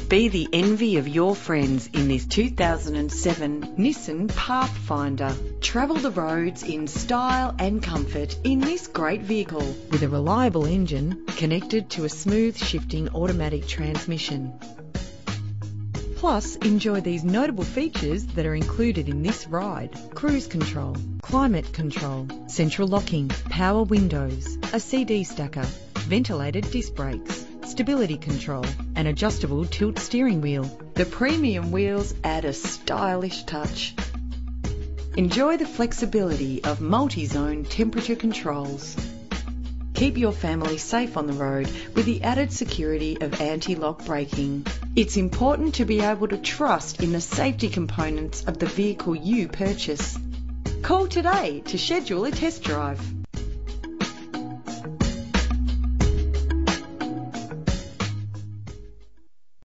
Be the envy of your friends in this 2007 Nissan Pathfinder. Travel the roads in style and comfort in this great vehicle with a reliable engine connected to a smooth shifting automatic transmission. Plus, enjoy these notable features that are included in this ride: cruise control, climate control, central locking, power windows, a CD stacker, ventilated disc brakes, stability control, an adjustable tilt steering wheel. The premium wheels add a stylish touch. Enjoy the flexibility of multi-zone temperature controls. Keep your family safe on the road with the added security of anti-lock braking. It's important to be able to trust in the safety components of the vehicle you purchase. Call today to schedule a test drive.